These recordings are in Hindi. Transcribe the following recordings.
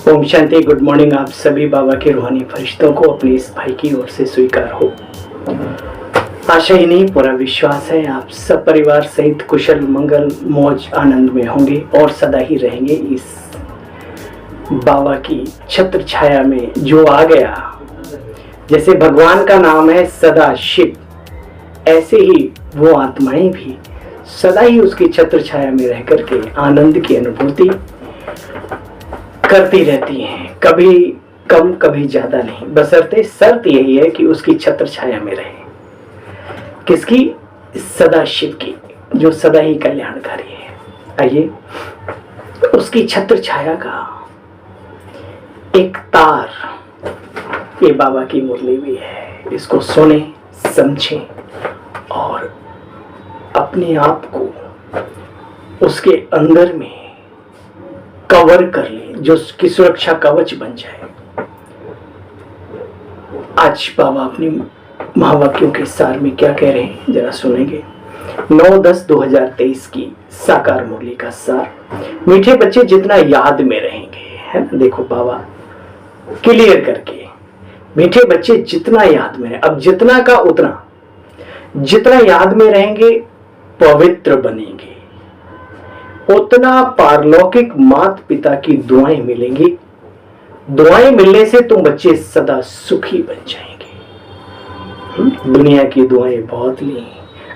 ओम शांति। Good morning. आप सभी बाबा के रूहानी फरिश्तों को अपनी इस भाई की ओर से स्वीकार हो। आशा ही नहीं, पूरा विश्वास है आप सब परिवार सहित कुशल मंगल मौज आनंद में होंगे और सदा ही रहेंगे इस बाबा की छत्र छाया में जो आ गया। जैसे भगवान का नाम है सदा शिव, ऐसे ही वो आत्माएं भी सदा ही उसकी छत्र छाया में रह करके आनंद की अनुभूति करती रहती हैं, कभी कम कभी ज्यादा नहीं, बशर्ते शर्त यही है कि उसकी छत्र छाया में रहे। किसकी? सदा शिव की, जो सदा ही कल्याणकारी है। आइए, उसकी छत्र छाया का एक तार, ये बाबा की मुरली भी है, इसको सुने समझें और अपने आप को उसके अंदर में कवर कर ले, जो उसकी सुरक्षा कवच बन जाए। आज बाबा अपने महावाक्यों के सार में क्या कह रहे हैं जरा सुनेंगे। 9/10/2023 की साकार मुरली का सार। मीठे बच्चे जितना याद में रहेंगे, है ना, देखो बाबा क्लियर करके, मीठे बच्चे जितना याद में रहे, अब जितना का उतना, जितना याद में रहेंगे पवित्र बनेंगे, उतना पारलौकिक माता पिता की दुआएं मिलेंगी। दुआएं मिलने से तुम बच्चे सदा सुखी बन जाएंगे। दुनिया की दुआएं बहुत ली,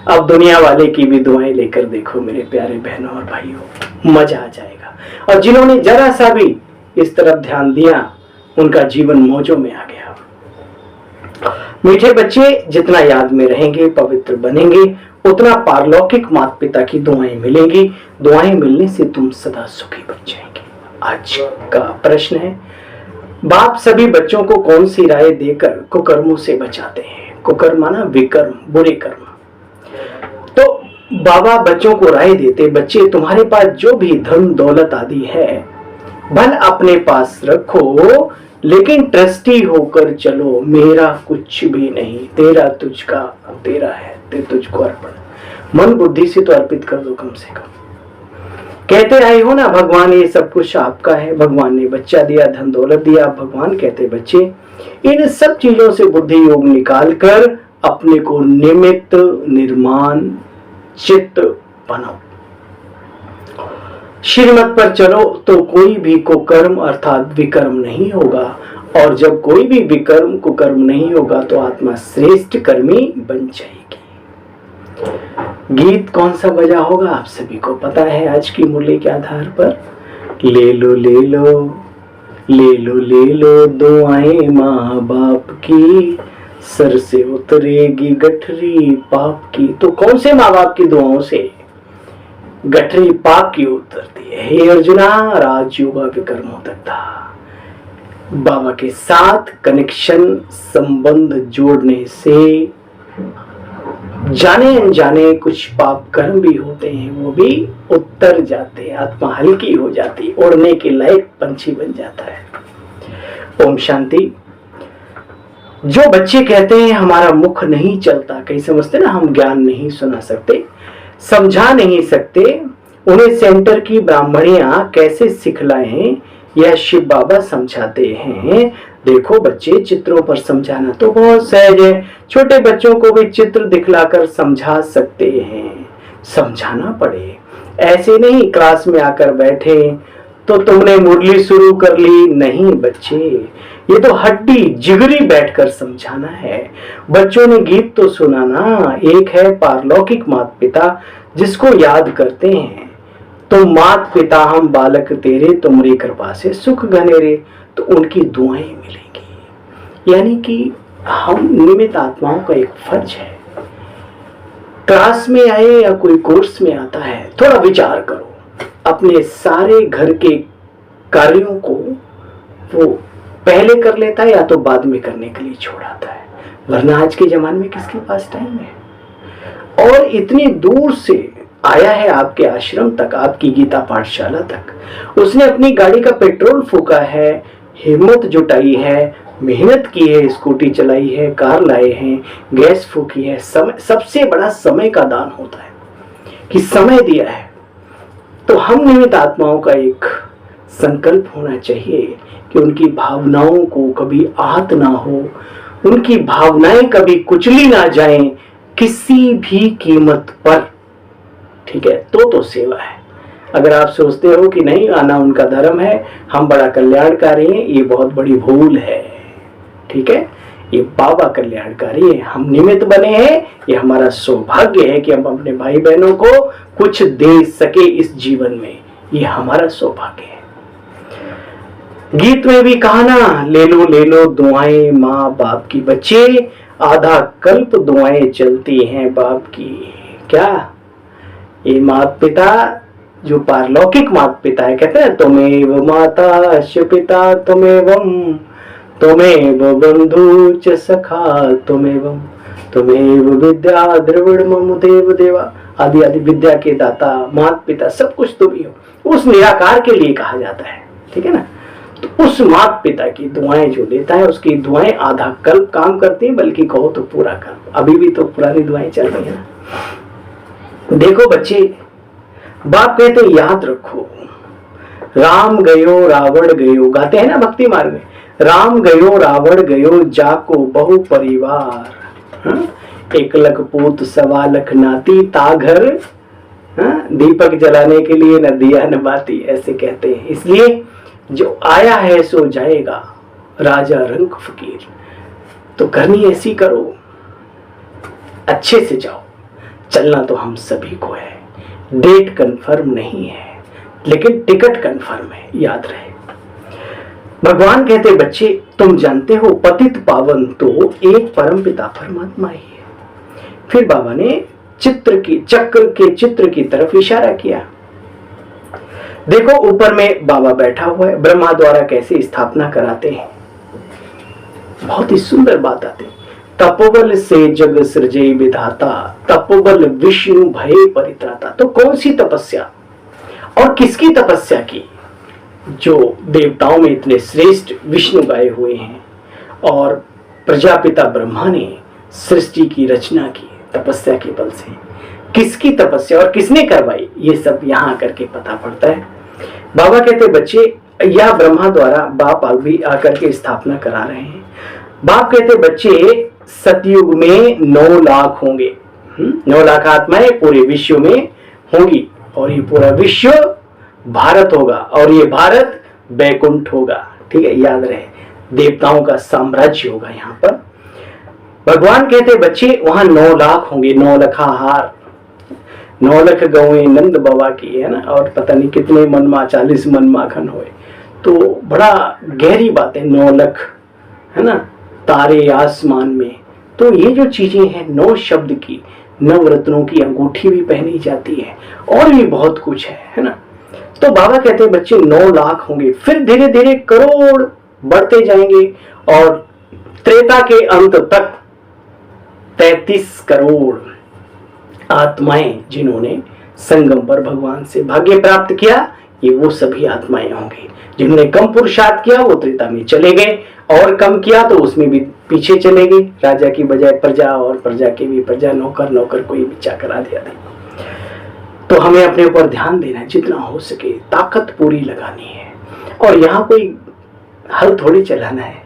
अब दुनिया वाले की भी दुआएं लेकर देखो मेरे प्यारे बहनों और भाइयों, मजा आ जाएगा। और जिन्होंने जरा सा भी इस तरफ ध्यान दिया, उनका जीवन मौजों में आ गया। मीठे बच्चे जितना याद में रहेंगे पवित्र बनेंगे, उतना पारलौकिक माता पिता की दुआएं मिलेंगी। दुआएं मिलने से तुम सदा सुखी बन जाएंगे। आज का प्रश्न है, बाप सभी बच्चों को कौन सी राय देकर कुकर्मों से बचाते हैं? कुकर्म माना विकर्म, बुरे कर्म। तो बाबा बच्चों को राय देते, बच्चे तुम्हारे पास जो भी धन दौलत आदि है भल अपने पास रखो, लेकिन ट्रस्टी होकर चलो। मेरा कुछ भी नहीं, तेरा तुझका, तेरा है, ते तुझको अर्पण। मन बुद्धि से तो अर्पित कर दो कम से कम। कहते आए हो ना, भगवान ये सब कुछ आपका है, भगवान ने बच्चा दिया, धन दौलत दिया। भगवान कहते बच्चे इन सब चीजों से बुद्धि योग निकाल कर अपने को निमित्त निर्माण चित्त बनाओ। श्रीमत पर चलो तो कोई भी कुकर्म अर्थात विकर्म नहीं होगा, और जब कोई भी विकर्म कुकर्म नहीं होगा तो आत्मा श्रेष्ठ कर्मी बन जाएगी। गीत कौन सा बजा होगा आप सभी को पता है आज की मुरली के आधार पर। ले लो ले लो ले लो ले लो दुआएं माँ बाप की, सर से उतरेगी गठरी पाप की। तो कौन से माँ बाप की दुआओं से गठरी पाप की उतरती है? हे अर्जुना, राजयोगा विकर्मों तक था। बाबा के साथ कनेक्शन संबंध जोड़ने से जाने अनजाने कुछ पाप कर्म भी होते हैं, वो भी उतर जाते हैं, आत्मा हल्की हो जाती, उड़ने के लायक पंछी बन जाता है। ओम शांति। जो बच्चे कहते हैं हमारा मुख नहीं चलता, कहीं समझते ना, हम ज्ञान नहीं सुना सकते, समझा नहीं सकते, उन्हें सेंटर की ब्राह्मणियां कैसे सिखलाएं, यह शिव बाबा समझाते हैं। देखो बच्चे, चित्रों पर समझाना तो बहुत सहज है, छोटे बच्चों को भी चित्र दिखलाकर समझा सकते हैं। समझाना पड़े, ऐसे नहीं क्लास में आकर बैठे तो तुमने मुरली शुरू कर ली, नहीं बच्चे, ये तो हड्डी जिगरी बैठकर समझाना है। बच्चों ने गीत तो सुना ना, एक है पारलौकिक माता पिता जिसको याद करते हैं, तो मात पिता हम बालक तेरे, तुमरी कृपा से सुख घनेरे, तो उनकी दुआएं मिलेंगी। यानी कि हम निमित्त आत्माओं का एक फर्ज है। क्लास में आए या कोई कोर्स में आता है, थोड़ा विचार करो, अपने सारे घर के कार्यों को वो पहले कर लेता है या तो बाद में करने के लिए छोड़ाता है। वरना आज के जमाने में किसके पास टाइम है? और इतनी दूर से आया है आपके आश्रम तक, आपकी गीता पाठशाला तक, उसने अपनी गाड़ी का पेट्रोल फूका है, हिम्मत जुटाई है, मेहनत की है, स्कूटी चलाई है, कार लाए हैं, गैस फूकी है। समय, सबसे बड़ा समय का दान होता है कि समय दिया है। तो हम निमित्त आत्माओं का एक संकल्प होना चाहिए कि उनकी भावनाओं को कभी आहत ना हो, उनकी भावनाएं कभी कुचली ना जाएं किसी भी कीमत पर। ठीक है, तो सेवा है। अगर आप सोचते हो कि नहीं आना उनका धर्म है, हम बड़ा कल्याणकारी हैं, ये बहुत बड़ी भूल है। ठीक है, ये बाबा कल्याणकारी है, हम निमित्त बने हैं। ये हमारा सौभाग्य है कि हम अपने भाई बहनों को कुछ दे सके इस जीवन में, ये हमारा सौभाग्य है। गीत में भी कहा ना, ले लो दुआएं माँ बाप की। बच्चे आधा कल्प दुआएं चलती हैं बाप की। क्या ये माता पिता जो पारलौकिक माता पिता है, कहते हैं त्वमेव माता च पिता त्वमेव बंधु च सखा त्वमेव विद्या द्रविड़ मम देव देवा। आदि आदि विद्या के दाता, माता पिता, सब कुछ तुम ही हो। उस निराकार के लिए कहा जाता है। ठीक है ना, तो उस माता पिता की दुआएं जो लेता है, उसकी दुआएं आधा कल्प काम करती हैं, बल्कि कहो तो पूरा कल्प। अभी भी तो पुरानी दुआएं चल रही है ना। देखो बच्चे, बाप कहते याद रखो, राम गयो रावण गयो, गाते हैं ना भक्ति मार्ग में, राम गयो रावण गयो जाको बहु परिवार। एक लख पूत सवा लख नाती ता घर दीपक जलाने के लिए न दिया न बाती, ऐसे कहते हैं। इसलिए जो आया है सो जाएगा, राजा रंग फकीर। तो करनी ऐसी करो, अच्छे से जाओ। चलना तो हम सभी को है, डेट कंफर्म नहीं है लेकिन टिकट कंफर्म है, याद रहे। भगवान कहते बच्चे तुम जानते हो पतित पावन तो एक परम पिता परमात्मा ही है। फिर बाबा ने चक्र के चित्र की तरफ इशारा किया। देखो ऊपर में बाबा बैठा हुआ है, ब्रह्मा द्वारा कैसे स्थापना कराते हैं, बहुत ही सुंदर बात आती। तपोबल से जग सृजय विधाता, तपोबल विष्णु भय परित्राता। तो कौन सी तपस्या और किसकी तपस्या की? जो देवताओं में इतने श्रेष्ठ विष्णु गाए हुए हैं और प्रजापिता ब्रह्मा ने सृष्टि की रचना की तपस्या के बल से। किसकी तपस्या और किसने करवाई, ये सब यहाँ आकर के पता पड़ता है। बाबा कहते बच्चे यह ब्रह्मा द्वारा बाप भी आकर के स्थापना करा रहे हैं। बाप कहते बच्चे सतयुग में 9 लाख होंगे, 9 लाख आत्माएं पूरे विश्व में होंगी और ये पूरा विश्व भारत होगा और ये भारत बैकुंठ होगा। ठीक है, याद रहे, देवताओं का साम्राज्य होगा यहाँ पर। भगवान कहते बच्चे वहां 9 लाख होंगे, 9 लखाहार, 9 लाख गौएं नंद बाबा की है ना, और पता नहीं कितने मनमा 40 मन माखन हुए। तो बड़ा गहरी बात है, 9 लाख है ना, तारे आसमान में। तो ये जो चीजें हैं 9 शब्द की, नवरत्नों की अंगूठी भी पहनी जाती है और भी बहुत कुछ है ना। तो बाबा कहते हैं बच्चे 9 लाख होंगे, फिर धीरे धीरे करोड़ बढ़ते जाएंगे और त्रेता के अंत तक 33 करोड़ आत्माएं जिन्होंने संगम पर भगवान से भाग्य प्राप्त किया, ये वो सभी आत्माएं होंगी। जिन्होंने कम पुरुषार्थ किया वो त्रेता में चले गए और कम किया तो उसमें भी पीछे चले गए। राजा की बजाय प्रजा और प्रजा की भी प्रजा, नौकर कोई भी चाकर आदि आदि। तो हमें अपने ऊपर ध्यान देना है, जितना हो सके ताकत पूरी लगानी है। और यहाँ कोई हल थोड़ी चलाना है,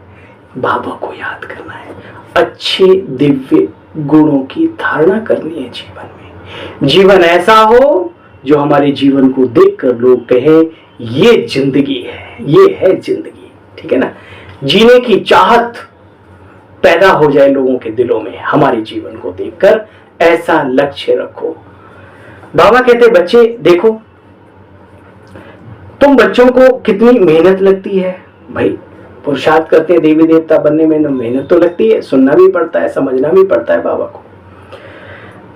बाबा को याद करना है, अच्छे दिव्य गुणों की धारणा करनी है जीवन में। जीवन ऐसा हो जो हमारे जीवन को देखकर लोग कहें ये जिंदगी है, ये है जिंदगी। ठीक है ना, जीने की चाहत पैदा हो जाए लोगों के दिलों में हमारे जीवन को देखकर, ऐसा लक्ष्य रखो। बाबा कहते बच्चे देखो तुम बच्चों को कितनी मेहनत लगती है। भाई पुरुषार्थ करते हैं देवी देवता बनने में, मेहनत तो लगती है, सुनना भी पड़ता है, समझना भी पड़ता है बाबा को।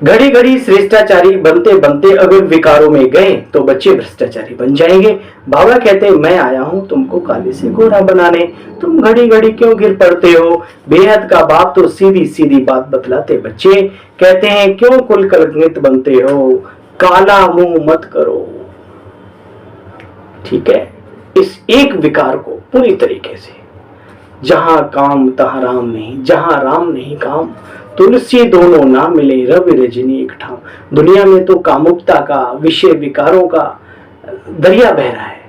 घड़ी घड़ी श्रेष्ठाचारी बनते बनते अगर विकारों में गए तो बच्चे भ्रष्टाचारी बन जाएंगे। बाबा कहते हैं मैं आया हूं तुमको काले से घोड़ा बनाने, तुम घड़ी घड़ी क्यों गिर पड़ते हो। बेहद का बाप तो सीधी सीधी बात बतलाते बच्चे, कहते हैं क्यों कुल कलंकित बनते हो, काला मुंह मत करो। ठीक है, इस एक विकार को पूरी तरीके से, जहां काम तहां राम नहीं, जहां राम नहीं काम, तुलसी दोनों ना मिले रवि रजनी एक ठाम। दुनिया में तो कामुकता का, विषय विकारों का दरिया बह रहा है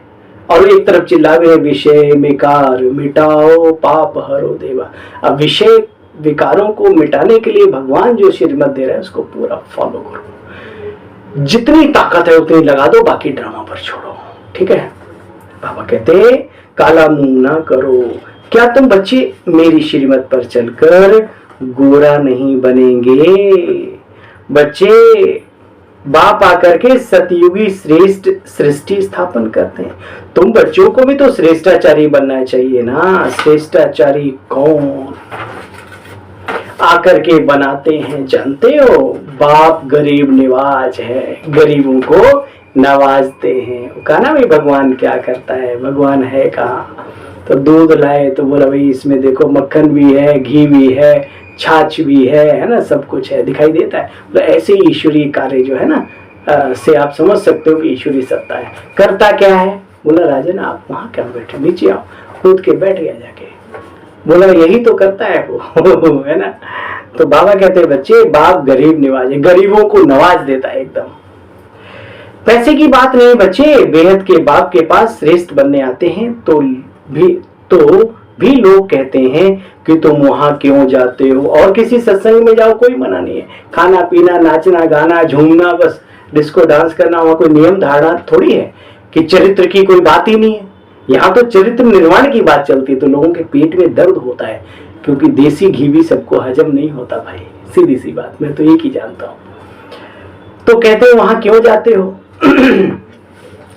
और एक तरफ चिल्लावे विषय विकार मिटाओ पाप हरो देवा। अब विषय विकारों को मिटाने के लिए भगवान जो श्रीमत दे रहा है उसको पूरा फॉलो करो, जितनी ताकत है उतनी लगा दो, बाकी ड्रामा पर छोड़ो। ठीक है, बाबा कहते काला मुंह ना करो। क्या तुम बच्चे मेरी श्रीमत पर चलकर गोरा नहीं बनेंगे? बच्चे बाप आकर के सतयुगी श्रेष्ठ सृष्टि स्थापन करते हैं, तुम बच्चों को भी तो श्रेष्ठाचारी बनना चाहिए ना। श्रेष्ठाचारी कौन आकर के बनाते हैं जानते हो? बाप गरीब निवाज है, गरीबों को नवाजते हैं। कहा ना भाई भगवान क्या करता है, भगवान है कहाँ? तो दूध लाए तो बोला भाई इसमें देखो मक्खन भी है, घी भी है, छाछ भी है ना, सब कुछ है, दिखाई देता है। तो ऐसे ही ईश्वरीय कार्य जो है ना से आप समझ सकते हो कि ईश्वरीय सत्ता है। करता क्या है? बोला राजन आप वहां क्या बैठे, नीचे आओ। कूद के बैठ गया जाके, बोला यही तो करता है वो है ना। तो बाबा कहते हैं बच्चे बाप गरीब नवाज, गरीबों को नवाज देता है एकदम। पैसे की बात नहीं बच्चे, बेहद के बाप के पास श्रेष्ठ बनने आते हैं तो भी लोग कहते हैं कि तुम वहां क्यों जाते हो, और किसी सत्संग में जाओ कोई मना नहीं है। खाना पीना नाचना गाना झूमना बस डिस्को डांस करना, वहां कोई नियम धारणा थोड़ी है कि चरित्र की कोई बात ही नहीं है। यहाँ तो चरित्र निर्माण की बात चलती है। तो लोगों के पेट में दर्द होता है क्योंकि देसी घी भी सबको हजम नहीं होता भाई, सीधी सी बात, मैं तो एक ही जानता हूँ। तो कहते हैं वहां क्यों जाते हो?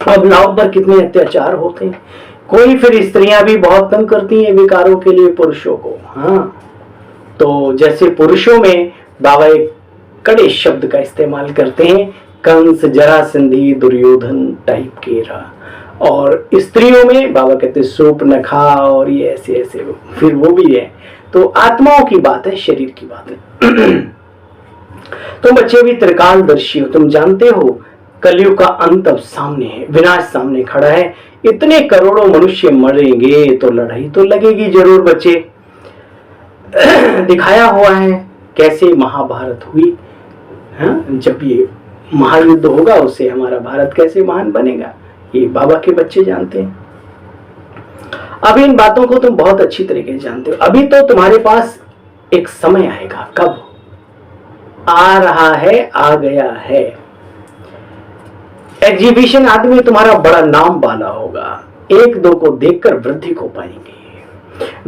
अब नाव पर कितने अत्याचार होते हैं। कोई फिर स्त्रियां भी बहुत तंग करती हैं विकारों के लिए पुरुषों को। हाँ, तो जैसे पुरुषों में बाबा एक कड़े शब्द का इस्तेमाल करते हैं, कंस जरासंधी दुर्योधन टाइप के रहा, और स्त्रियों में बाबा कहते हैं सूर्पनखा और ये ऐसे ऐसे फिर वो भी है। तो आत्माओं की बात है, शरीर की बात है। तो बच्चे भी त्रिकालदर्शी हो, तुम जानते हो कलयुग का अंत अब सामने है, विनाश सामने खड़ा है। इतने करोड़ों मनुष्य मरेंगे तो लड़ाई तो लगेगी जरूर बच्चे। दिखाया हुआ है कैसे महाभारत हुई। हाँ, जब ये महायुद्ध होगा उससे हमारा भारत कैसे महान बनेगा, ये बाबा के बच्चे जानते हैं। अब इन बातों को तुम बहुत अच्छी तरीके से जानते हो। अभी तो तुम्हारे पास एक समय आएगा, कब आ रहा है, आ गया है। एग्जीबिशन आदमी तुम्हारा बड़ा नाम वाला होगा, एक दो को देखकर वृद्धि को पाएंगे।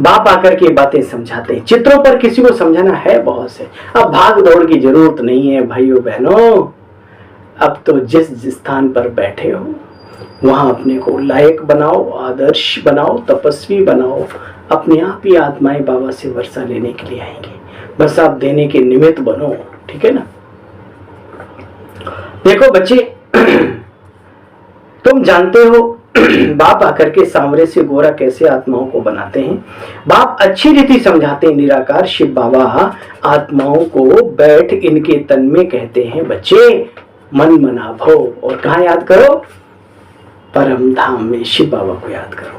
बाप आकर के बातें समझाते हैं, चित्रों पर किसी को समझाना है बहुत से। अब भाग दौड़ की जरूरत नहीं है भाइयों बहनों। अब तो जिस स्थान पर बैठे हो वहां अपने को लायक बनाओ, आदर्श बनाओ, तपस्वी बनाओ। अपने आप ही आत्माएं बाबा से वर्षा लेने के लिए आएंगे, बस आप देने के निमित्त बनो। ठीक है ना। देखो बच्चे, तुम जानते हो बाप आकर के सांवरे से गोरा कैसे आत्माओं को बनाते हैं। बाप अच्छी रीति समझाते हैं। निराकार शिव बाबा आत्माओं को बैठ इनके तन में कहते हैं बच्चे मन मना भो, और कहाँ याद करो? परम धाम में शिव बाबा को याद करो।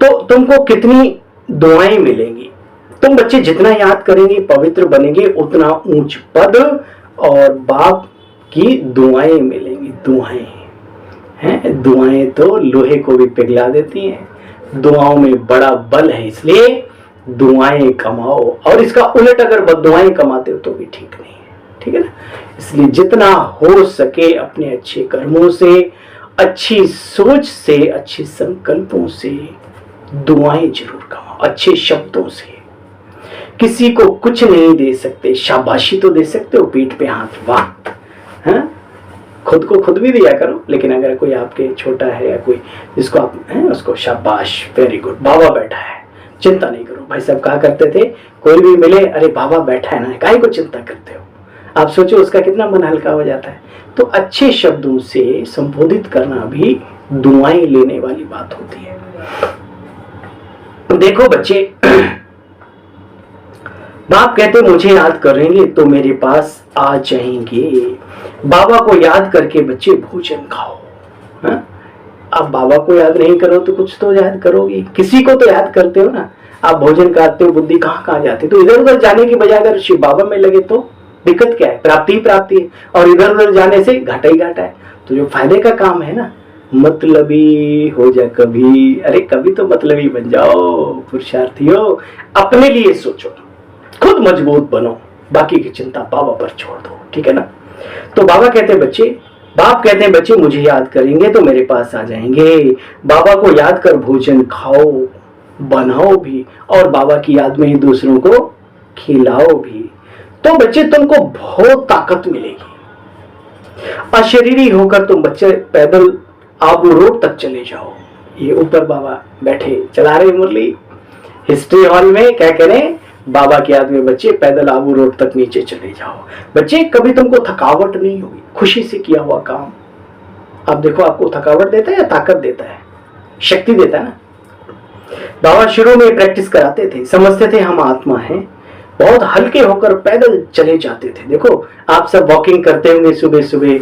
तो तुमको कितनी दुआएं मिलेंगी। तुम बच्चे जितना याद करेंगे पवित्र बनेंगे, उतना ऊंच पद और बाप की दुआएं मिलेंगी। दुआएं हैं, दुआएं तो लोहे को भी पिघला देती हैं। दुआओं में बड़ा बल है, इसलिए दुआएं कमाओ। और इसका उलट अगर बद्दुआएं कमाते हो तो भी ठीक नहीं है। ठीक है ना। इसलिए जितना हो सके अपने अच्छे कर्मों से, अच्छी सोच से, अच्छे संकल्पों से दुआएं जरूर कमाओ। अच्छे शब्दों से किसी को कुछ नहीं दे सकते, शाबाशी तो दे सकते हो, पीठ पे हाथ, वाह। हाँ? खुद को खुद भी दिया करो, लेकिन अगर कोई आपके छोटा है या कोई जिसको आप हैं उसको शाबाश, वेरी गुड, बाबा बैठा है, चिंता नहीं करो। भाई साहब कहा करते थे कोई भी मिले, अरे बाबा बैठा है ना, काहे को चिंता करते हो। आप सोचो उसका कितना मन हल्का हो जाता है। तो अच्छे शब्दों से संबोधित करना भी दुआएं लेने वाली बात होती है। देखो बच्चे, बाप कहते मुझे याद करेंगे तो मेरे पास आ जाएंगे। बाबा को याद करके बच्चे भोजन खाओ। हाँ? आप बाबा को याद नहीं करो तो कुछ तो याद करोगे, किसी को तो याद करते हो ना। आप भोजन करते हो, बुद्धि कहाँ कहाँ जाती है। तो इधर उधर जाने की बजाय अगर शिव बाबा में लगे तो दिक्कत क्या है? प्राप्ति ही प्राप्ति है, और इधर उधर जाने से घाटा ही घाटा है। तो जो फायदे का काम है ना, मतलबी हो जा कभी, अरे कभी तो मतलबी बन जाओ पुरुषार्थियों, अपने लिए सोचो, खुद मजबूत बनो, बाकी की चिंता बाबा पर छोड़ दो, ठीक है ना। तो बाबा कहते हैं बच्चे, बाप कहते हैं बच्चे मुझे याद करेंगे तो मेरे पास आ जाएंगे, बाबा को याद कर भोजन खाओ, बनाओ भी, और बाबा की याद में ही दूसरों को खिलाओ भी, तो बच्चे तुमको बहुत ताकत मिलेगी। अशरीरी होकर तुम बच्चे पैदल आबू रोड तक चले जाओ। ये ऊपर बाबा बैठे चला रहे मुरली, हिस्ट्री हॉल में क्या कह रहे हैं, बाबा की याद में बच्चे पैदल आबू रोड तक नीचे चले जाओ। बच्चे कभी तुमको थकावट नहीं होगी, खुशी से किया हुआ काम। आप देखो आपको थकावट देता है या ताकत देता है, शक्ति देता है ना। बाबा शुरू में प्रैक्टिस कराते थे, समझते थे हम आत्मा हैं, बहुत हल्के होकर पैदल चले जाते थे। देखो आप सब वॉकिंग करते होंगे सुबह सुबह,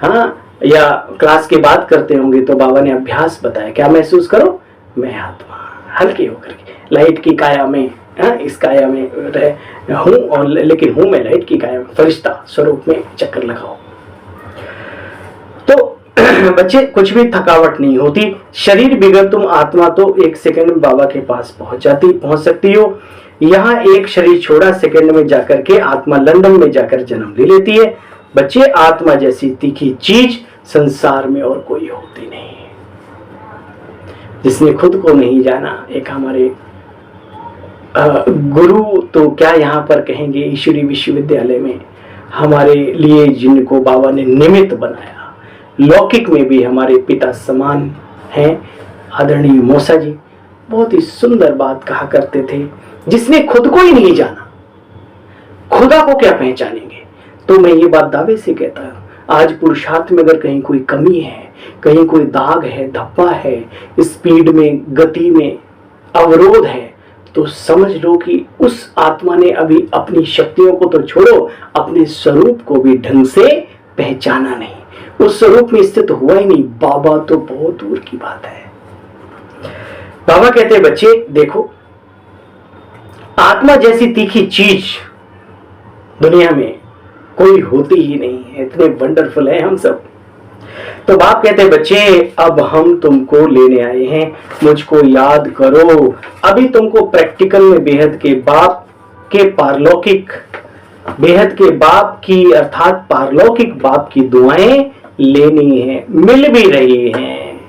हाँ, या क्लास के बाद करते होंगे, तो बाबा ने अभ्यास बताया, क्या महसूस करो, मैं आत्मा, हल्के होकर के लाइट की काया में, हाँ, इस काया में हूं, और लेकिन हूं मैं लाइट की काया में, फरिश्ता स्वरूप में चक्कर लगाओ। तो बच्चे कुछ भी थकावट नहीं होती, शरीर बिगड़ तुम आत्मा तो 1 सेकंड में बाबा के पास पहुंच सकती हो। यहाँ एक शरीर छोड़ा, सेकंड में जाकर के आत्मा लंदन में जाकर जन्म ले लेती है। बच्चे आत्मा जैसी तीखी चीज संसार में और कोई होती नहीं। जिसने खुद को नहीं जाना, एक हमारे गुरु तो क्या यहाँ पर कहेंगे, ईश्वरी विश्वविद्यालय में हमारे लिए जिनको बाबा ने निमित्त बनाया, लौकिक में भी हमारे पिता समान हैं, आदरणीय मौसा जी, बहुत ही सुंदर बात कहा करते थे, जिसने खुद को ही नहीं जाना, खुदा को क्या पहचानेंगे। तो मैं ये बात दावे से कहता हूँ, आज पुरुषार्थ में अगर कहीं कोई कमी है, कहीं कोई दाग है, धब्बा है, स्पीड में, गति में अवरोध है, तो समझ लो कि उस आत्मा ने अभी अपनी शक्तियों को तो छोड़ो, अपने स्वरूप को भी ढंग से पहचाना नहीं, उस स्वरूप में स्थित हुआ ही नहीं। बाबा तो बहुत दूर की बात है। बाबा कहते हैं बच्चे देखो, आत्मा जैसी तीखी चीज दुनिया में कोई होती ही नहीं है, इतने वंडरफुल है हम सब। तो बाप कहते हैं बच्चे अब हम तुमको लेने आए हैं, मुझको याद करो। अभी तुमको प्रैक्टिकल में बेहद के बाप के पारलौकिक, बेहद के बाप की अर्थात पारलौकिक बाप की दुआएं लेनी है, मिल भी रही हैं।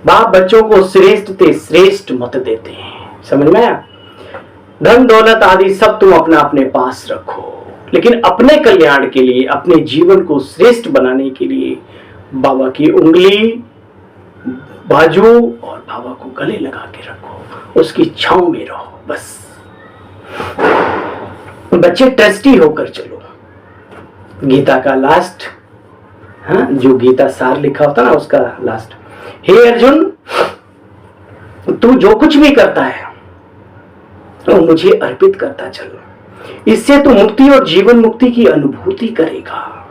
बाप बच्चों को श्रेष्ठ से श्रेष्ठ मत देते हैं, समझ में आया। धन दौलत आदि सब तुम अपना अपने पास रखो, लेकिन अपने कल्याण के लिए, अपने जीवन को श्रेष्ठ बनाने के लिए बाबा की उंगली, बाजू और बाबा को गले लगा के रखो, उसकी छांव में रहो बस। बच्चे ट्रस्टी होकर चलो। गीता का लास्ट, हाँ, जो गीता सार लिखा होता ना उसका लास्ट, हे अर्जुन तू जो कुछ भी करता है तो मुझे अर्पित करता चलो, इससे तू मुक्ति और जीवन मुक्ति की अनुभूति करेगा,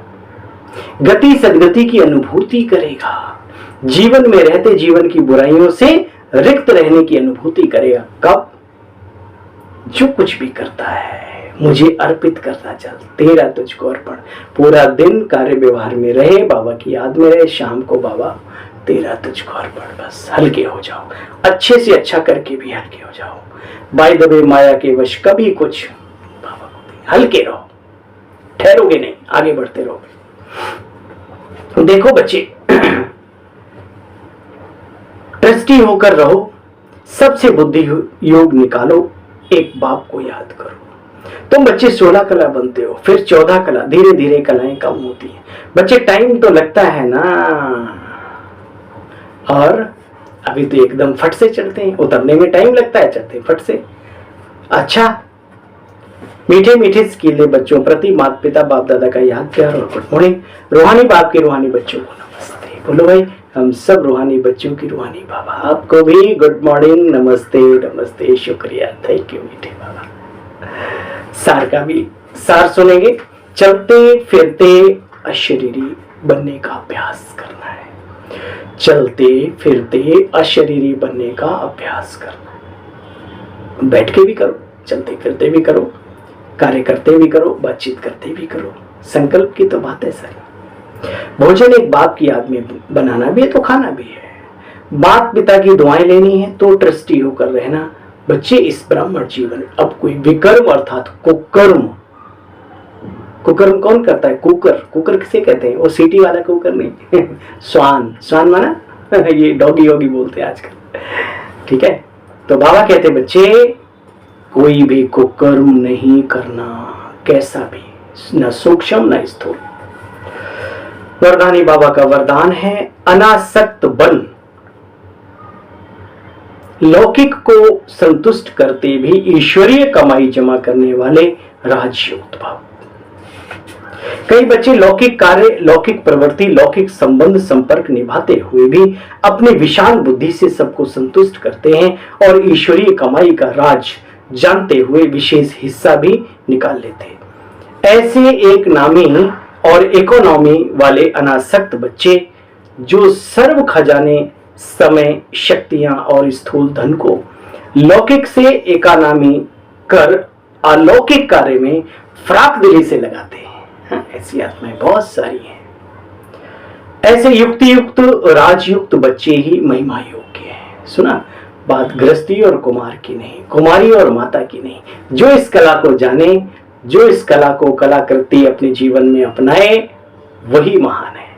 गति सदगति की अनुभूति करेगा, जीवन में रहते जीवन की बुराइयों से रिक्त रहने की अनुभूति करेगा। कब? जो कुछ भी करता है मुझे अर्पित करता चल, तेरा तुझको अर्पण। पूरा दिन कार्य व्यवहार में रहे, बाबा की याद में रहे, शाम को बाबा तेरा तुझको अर्पण। बस हल्के हो जाओ, अच्छे से अच्छा करके भी हल्के हो जाओ। बाय द वे माया के वश कभी कुछ बाबा को हल्के रहो, ठहरोगे नहीं, आगे बढ़ते रहोगे। देखो बच्चे ट्रस्टी होकर रहो, सबसे बुद्धि योग निकालो, एक बाप को याद करो। तुम बच्चे 16 कला बनते हो, फिर 14 कला, धीरे धीरे कलाएं कम होती हैं। बच्चे टाइम तो लगता है ना, और अभी तो एकदम फट से चढ़ते हैं, उतरने में टाइम लगता है, चढ़ते फट से। अच्छा, मीठे मीठे स्कीले बच्चों प्रति माता पिता बाप दादा का याद प्यार और गुड मॉर्निंग। रूहानी बाप के रूहानी बच्चों को नमस्ते बोलो भाई, हम सब रूहानी बच्चों की रूहानी बाबा आपको भी गुड मॉर्निंग, नमस्ते नमस्ते, शुक्रिया, थैंक यू मीठे बाबा। सार का भी सार सुनेंगे। चलते फिरते अशरीरी बनने का अभ्यास करना है, चलते फिरते अशरीरी बनने का अभ्यास करना है। बैठ के भी करो, चलते फिरते भी करो, कार्य करते भी करो, बातचीत करते भी करो। संकल्प की तो बात है सारी। भोजन एक बाप की याद में बनाना भी है तो खाना भी है। माता पिता की दुआएं लेनी है तो ट्रस्टी होकर रहना। बच्चे इस ब्राह्मण जीवन, अब कोई विकर्म अर्थात कुकर्म, कुकर्म कौन करता है? कुकर, कुकर किसे कहते हैं? वो सीटी वाला कुकर नहीं स्वान, स्वान माना ये डॉगी वॉगी बोलते हैं आजकल, ठीक है। तो बाबा कहते बच्चे कोई भी कुकर्म नहीं करना, कैसा भी, न सूक्ष्म न स्थूल। वरदानी बाबा का वरदान है अनासक्त बन, लौकिक को संतुष्ट करते भी ईश्वरीय कमाई जमा करने वाले राजयुक्त भाव। कई बच्चे लौकिक कार्य, लौकिक प्रवृत्ति, लौकिक संबंध संपर्क निभाते हुए भी अपनी विशाल बुद्धि से सबको संतुष्ट करते हैं और ईश्वरीय कमाई का राज जानते हुए विशेष हिस्सा भी निकाल लेते हैं। ऐसे एक नामी और इकोनॉमी वाले अनासक्त बच्चे जो सर्व खजाने, समय, शक्तियां और स्थूल धन को लौकिक से इकोनॉमी कर अलौकिक कार्य में फ्राक दिली से लगाते हैं। ऐसी आत्माएं बहुत सारी हैं। ऐसे युक्ति युक्त राजयुक्त बच्चे ही महिमा योग्य हैं। सुना बात गृहस्थी और कुमार की नहीं, कुमारी और माता की नहीं। जो इस कला को जाने, जो इस कला को कलाकृति अपने जीवन में अपनाए, वही महान है।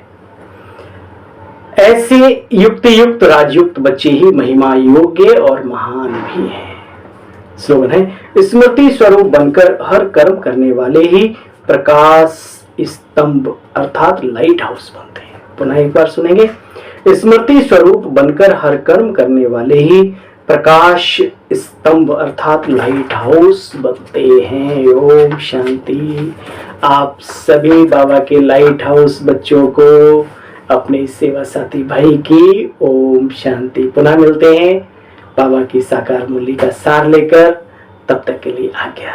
ऐसे युक्ति युक्त राजयुक्त बच्चे ही महिमा योग्य और महान भी हैं। स्लोगन है स्मृति स्वरूप बनकर हर कर्म करने वाले ही प्रकाश स्तंभ अर्थात लाइट हाउस बनते हैं। पुनः एक बार सुनेंगे, स्मृति स्वरूप बनकर हर कर्म करने वाले ही प्रकाश स्तंभ अर्थात लाइट हाउस बनते हैं। ओम शांति। आप सभी बाबा के लाइट हाउस बच्चों को, अपने सेवा साथी भाई की ओम शांति। पुनः मिलते हैं बाबा की साकार मूल्य का सार लेकर, तब तक के लिए आज्ञा।